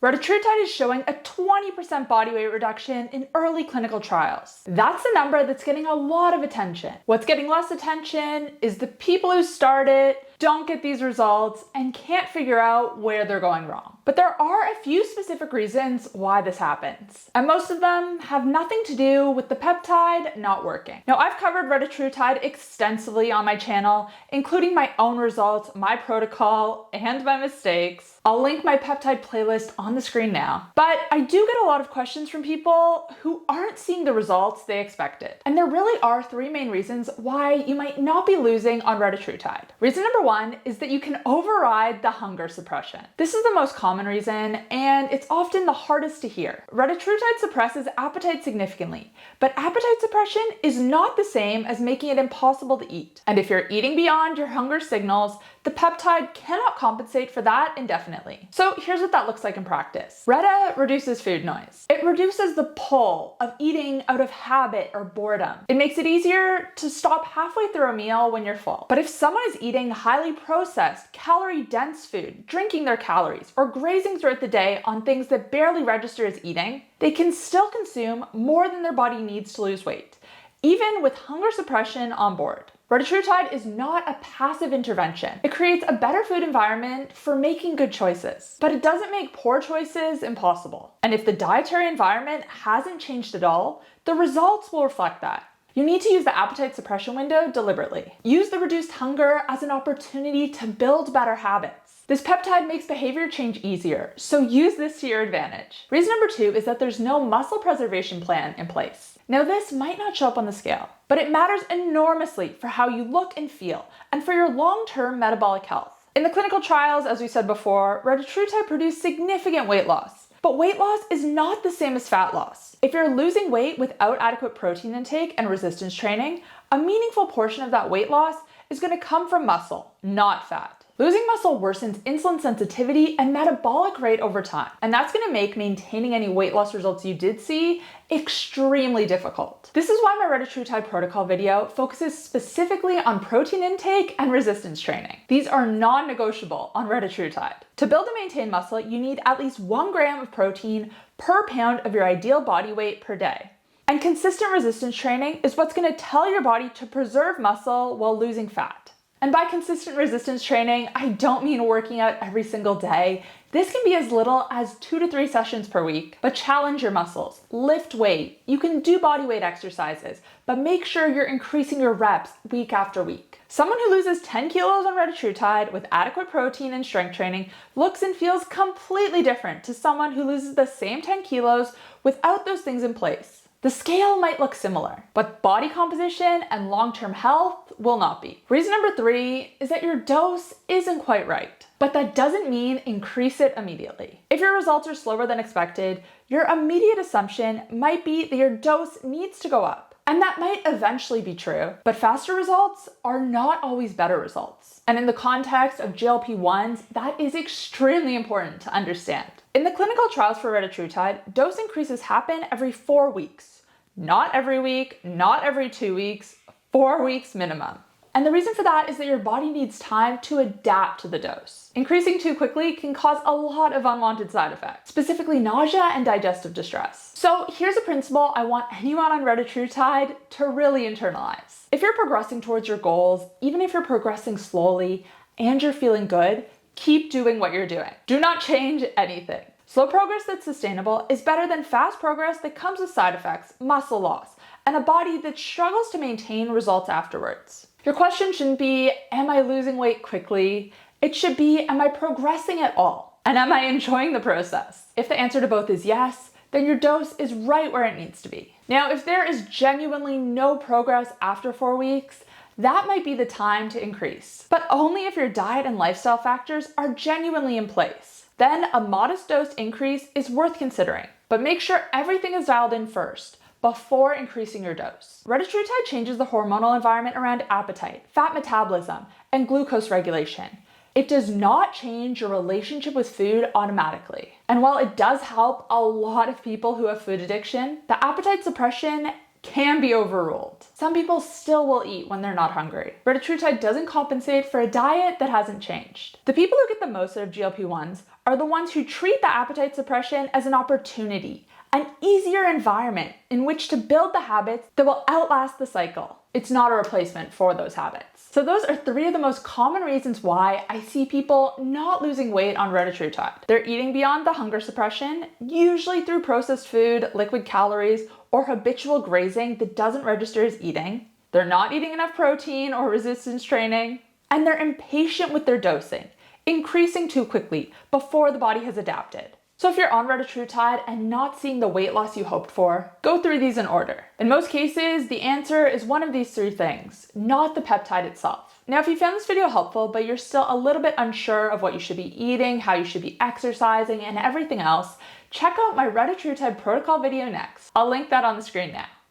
Retatrutide is showing a 20% body weight reduction in early clinical trials. That's a number that's getting a lot of attention. What's getting less attention is the people who start it, don't get these results, and can't figure out where they're going wrong. But there are a few specific reasons why this happens, and most of them have nothing to do with the peptide not working. Now, I've covered retatrutide extensively on my channel, including my own results, my protocol, and my mistakes. I'll link my peptide playlist on the screen now. But I do get a lot of questions from people who aren't seeing the results they expected. And there really are three main reasons why you might not be losing on retatrutide. Reason number one is that you can override the hunger suppression. This is the most common reason, and it's often the hardest to hear. Retatrutide suppresses appetite significantly, but appetite suppression is not the same as making it impossible to eat. And if you're eating beyond your hunger signals, the peptide cannot compensate for that indefinitely. So here's what that looks like in practice. Reta reduces food noise. It reduces the pull of eating out of habit or boredom. It makes it easier to stop halfway through a meal when you're full. But if someone is eating highly processed, calorie-dense food, drinking their calories, or grazing throughout the day on things that barely register as eating, they can still consume more than their body needs to lose weight, even with hunger suppression on board. Retatrutide is not a passive intervention. It creates a better food environment for making good choices, but it doesn't make poor choices impossible. And if the dietary environment hasn't changed at all, the results will reflect that. You need to use the appetite suppression window deliberately. Use the reduced hunger as an opportunity to build better habits. This peptide makes behavior change easier, so use this to your advantage. Reason number two is that there's no muscle preservation plan in place. Now, this might not show up on the scale, but it matters enormously for how you look and feel, and for your long-term metabolic health. In the clinical trials, as we said before, retatrutide produced significant weight loss. But weight loss is not the same as fat loss. If you're losing weight without adequate protein intake and resistance training, a meaningful portion of that weight loss is going to come from muscle, not fat. Losing muscle worsens insulin sensitivity and metabolic rate over time, and that's going to make maintaining any weight loss results you did see extremely difficult. This is why my retatrutide protocol video focuses specifically on protein intake and resistance training. These are non-negotiable on retatrutide. To build and maintain muscle, you need at least 1 gram of protein per pound of your ideal body weight per day. And consistent resistance training is what's going to tell your body to preserve muscle while losing fat. And by consistent resistance training, I don't mean working out every single day. This can be as little as 2 to 3 sessions per week, but challenge your muscles, lift weight. You can do body weight exercises, but make sure you're increasing your reps week after week. Someone who loses 10 kilos on retatrutide with adequate protein and strength training looks and feels completely different to someone who loses the same 10 kilos without those things in place. The scale might look similar, but body composition and long-term health will not be. Reason number 3 is that your dose isn't quite right, but that doesn't mean increase it immediately. If your results are slower than expected, your immediate assumption might be that your dose needs to go up. And that might eventually be true, but faster results are not always better results. And in the context of GLP-1s, that is extremely important to understand. In the clinical trials for retatrutide, dose increases happen every 4 weeks. Not every week, not every 2 weeks, 4 weeks minimum. And the reason for that is that your body needs time to adapt to the dose. Increasing too quickly can cause a lot of unwanted side effects, specifically nausea and digestive distress. So here's a principle I want anyone on retatrutide to really internalize. If you're progressing towards your goals, even if you're progressing slowly and you're feeling good, keep doing what you're doing. Do not change anything. Slow progress that's sustainable is better than fast progress that comes with side effects, muscle loss, and a body that struggles to maintain results afterwards. Your question shouldn't be, am I losing weight quickly? It should be, am I progressing at all? And am I enjoying the process? If the answer to both is yes, then your dose is right where it needs to be. Now, if there is genuinely no progress after 4 weeks, that might be the time to increase, but only if your diet and lifestyle factors are genuinely in place. Then a modest dose increase is worth considering, but make sure everything is dialed in first before increasing your dose. Retatrutide changes the hormonal environment around appetite, fat metabolism, and glucose regulation. It does not change your relationship with food automatically. And while it does help a lot of people who have food addiction, the appetite suppression can be overruled. Some people still will eat when they're not hungry. Retatrutide doesn't compensate for a diet that hasn't changed. The people who get the most out of GLP-1s are the ones who treat the appetite suppression as an opportunity, an easier environment in which to build the habits that will outlast the cycle. It's not a replacement for those habits. So those are 3 of the most common reasons why I see people not losing weight on Retatrutide. They're eating beyond the hunger suppression, usually through processed food, liquid calories, or habitual grazing that doesn't register as eating. They're not eating enough protein or resistance training, and they're impatient with their dosing, increasing too quickly before the body has adapted. So if you're on Retatrutide and not seeing the weight loss you hoped for, go through these in order. In most cases, the answer is one of these 3 things, not the peptide itself. Now, if you found this video helpful, but you're still a little bit unsure of what you should be eating, how you should be exercising, and everything else, check out my Retatrutide protocol video next. I'll link that on the screen now.